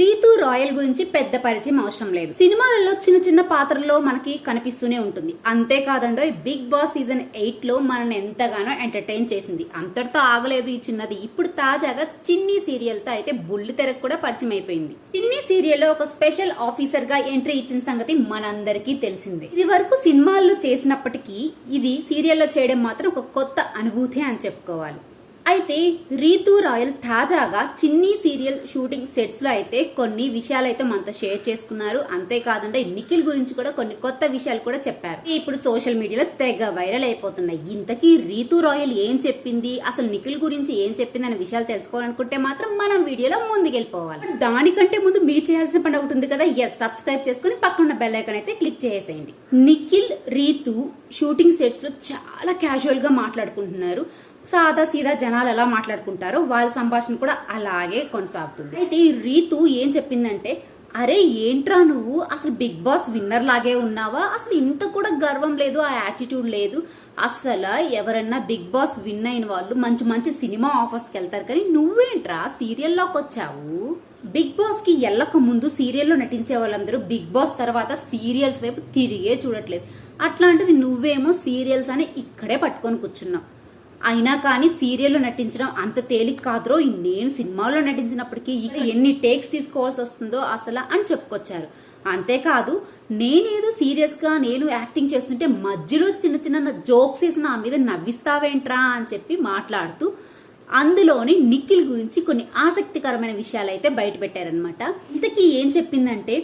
Ritu royal గురించి పెద్ద పరిచయం అవసరం లేదు. సినిమాలలో చిన్న చిన్న పాత్రల్లో మనకి కనిపిస్తూనే ఉంటుంది. అంతేకాదండో బిగ్ బాస్ సీజన్ 8 లో మనల్ని ఎంతగానో ఎంటర్టైన్ చేసింది. అంతటితో ఆగలేదు ఈ చిన్నది. ఇప్పుడు తాజాగా చిన్ని సీరియల్ తో అయితే బుల్లి తెరకు కూడా పరిచయం అయిపోయింది. చిన్ని సీరియల్ లో ఒక స్పెషల్ ఆఫీసర్ గా ఎంట్రీ ఇచ్చిన సంగతి మనందరికీ తెలిసిందే. ఇది వరకు సినిమాల్లో చేసినప్పటికీ ఇది సీరియల్లో చేయడం మాత్రం ఒక కొత్త అనుభూతి అని చెప్పుకోవాలి. అయితే రీతూ రాయల్ తాజాగా చిన్ని సీరియల్ షూటింగ్ సెట్స్ లో అయితే కొన్ని విషయాలైతే మనతో షేర్ చేసుకున్నారు. అంతేకాదంటే నిఖిల్ గురించి కూడా కొన్ని కొత్త విషయాలు కూడా చెప్పారు. ఇప్పుడు సోషల్ మీడియాలో తెగ వైరల్ అయిపోతున్నాయి. ఇంతకీ రీతూ రాయల్ ఏం చెప్పింది, అసలు నిఖిల్ గురించి ఏం చెప్పింది అనే విషయాలు తెలుసుకోవాలనుకుంటే మాత్రం మనం వీడియోలో ముందుకెళ్ళిపోవాలి. దానికంటే ముందు మీరు చేయాల్సిన పని ఒకటి ఉంది కదా, సబ్స్క్రైబ్ చేసుకుని పక్కన బెల్ ఐకాన్ అయితే క్లిక్ చేసేయండి. నిఖిల్ రీతూ షూటింగ్ సెట్స్ లో చాలా క్యాజువల్ గా మాట్లాడుకుంటున్నారు. సాదా సీదా జనాలు ఎలా మాట్లాడుకుంటారో వాళ్ళ సంభాషణ కూడా అలాగే కొనసాగుతుంది. అయితే ఈ రీతు ఏం చెప్పిందంటే, అరే ఏంట్రా నువ్వు అసలు బిగ్ బాస్ విన్నర్ లాగే ఉన్నావా, అసలు ఇంత కూడా గర్వం లేదు, ఆ యాటిట్యూడ్ లేదు, అసలు ఎవరన్నా బిగ్ బాస్ విన్ అయిన వాళ్ళు మంచి మంచి సినిమా ఆఫర్స్ కి వెళ్తారు, కానీ నువ్వేంట్రా సీరియల్లోకి వచ్చావు. బిగ్ బాస్ కి ఎల్లక ముందు సీరియల్లో నటించే వాళ్ళందరూ బిగ్ బాస్ తర్వాత సీరియల్స్ వైపు తిరిగే చూడట్లేదు. అట్లాంటిది నువ్వేమో సీరియల్స్ అని ఇక్కడే పట్టుకొని కూర్చున్నావు. అయినా కానీ సీరియల్లో నటించడం అంత తేలిక కాదురో, నేను సినిమాలో నటించినప్పటికీ ఎన్ని టేక్స్ తీసుకోవాల్సి వస్తుందో అసలు అని చెప్పుకొచ్చారు. అంతేకాదు, నేనేదో సీరియస్ గా నేను యాక్టింగ్ చేస్తుంటే మధ్యలో చిన్న చిన్న జోక్స్ వేసి నా మీద నవ్విస్తావేంట్రా అని చెప్పి మాట్లాడుతూ అందులోని నిఖిల్ గురించి కొన్ని ఆసక్తికరమైన విషయాలు అయితే బయట పెట్టారనమాట. ఇంతకీ ఏం చెప్పిందంటే,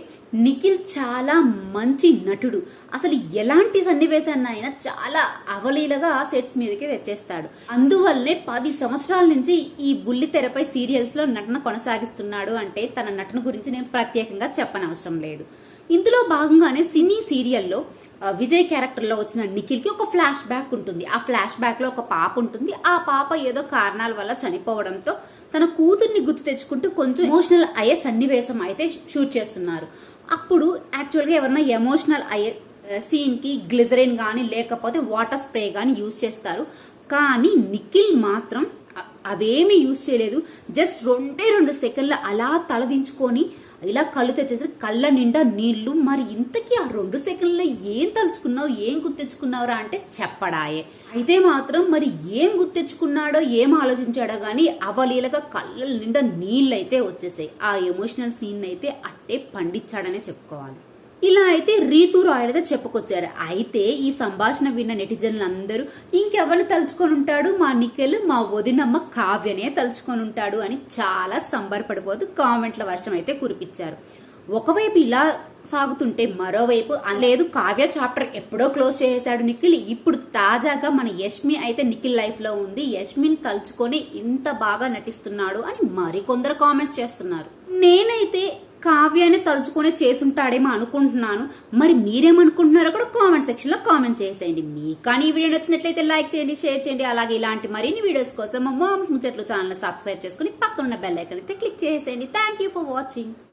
నిఖిల్ చాలా మంచి నటుడు, అసలు ఎలాంటి సన్నివేశాన్ని అయినా చాలా అవలీలగా సెట్స్ మీదకి తెచ్చేస్తాడు. అందువల్లనే 10 సంవత్సరాల నుంచి ఈ బుల్లి తెరపై సీరియల్స్ లో నటన కొనసాగిస్తున్నాడు. అంటే తన నటన గురించి నేను ప్రత్యేకంగా చెప్పనవసరం లేదు. ఇందులో భాగంగానే సినీ సీరియల్లో విజయ్ క్యారెక్టర్ లో వచ్చిన నిఖిల్ కి ఒక ఫ్లాష్ బ్యాక్ ఉంటుంది. ఆ ఫ్లాష్ బ్యాక్ లో ఒక పాప ఉంటుంది. ఆ పాప ఏదో కారణాల వల్ల చనిపోవడంతో తన కూతుర్ని గుర్తు తెచ్చుకుంటూ కొంచెం ఎమోషనల్ అయ్యే సన్నివేశం అయితే షూట్ చేస్తున్నారు. అప్పుడు యాక్చువల్ గా ఎవరన్నా ఎమోషనల్ అయ్యే సీన్ కి గ్లిజరిన్ గానీ లేకపోతే వాటర్ స్ప్రే గానీ యూజ్ చేస్తారు. కానీ నిఖిల్ మాత్రం అవేమీ యూజ్ చేయలేదు. జస్ట్ 2 సెకండ్లు అలా తలదించుకొని ఇలా కళ్ళు తెచ్చేసి కళ్ళ నిండా నీళ్లు. మరి ఇంతకీ ఆ 2 సెకండ్లో ఏం తలుచుకున్నావు, ఏం గుర్తెచ్చుకున్నావురా అంటే చెప్పడాయే. అయితే మాత్రం మరి ఏం గుర్తెచ్చుకున్నాడో ఏం ఆలోచించాడో గానీ అవలీలగా కళ్ళ నిండా నీళ్ళైతే వచ్చేసాయి. ఆ ఎమోషనల్ సీన్ అయితే అట్టే పండించాడనే చెప్పుకోవాలి. ఇలా అయితే రీతూ రాయల్ అయితే చెప్పుకొచ్చారు. అయితే ఈ సంభాషణ విన్న నెటిజన్లందరూ ఇంకెవరిని తలుచుకొని ఉంటాడు, మా నిఖిల్ మా వదినమ్మ కావ్యనే తలుచుకొని ఉంటాడు అని చాలా సంబరపడిపోతూ కామెంట్ల వర్షం అయితే కురిపించారు. ఒకవైపు ఇలా సాగుతుంటే మరోవైపు లేదు, కావ్య చాప్టర్ ఎప్పుడో క్లోజ్ చేసేశాడు నిఖిల్. ఇప్పుడు తాజాగా మన యష్మి అయితే నిఖిల్ లైఫ్ లో ఉంది, యష్మిని తలుచుకొని ఇంత బాగా నటిస్తున్నాడు అని మరికొందరు కామెంట్స్ చేస్తున్నారు. నేనైతే కావ్యాన్ని తలుచుకునే చేసుంటాడేమో అనుకుంటున్నాను. మరి మీరేమనుకుంటున్నారో కూడా కామెంట్ సెక్షన్ లో కామెంట్ చేసేయండి. మీకు కానీ ఈ వీడియో నచ్చినట్లయితే లైక్ చేయండి, షేర్ చేయండి. అలాగే ఇలాంటి మరిన్ని వీడియోస్ కోసం మా మామ్స్ ముచ్చట్లు ఛానల్ సబ్స్క్రైబ్ చేసుకుని పక్కన ఉన్న బెల్ ఐకాన్ అయితే క్లిక్ చేసేయండి. Thank you for watching.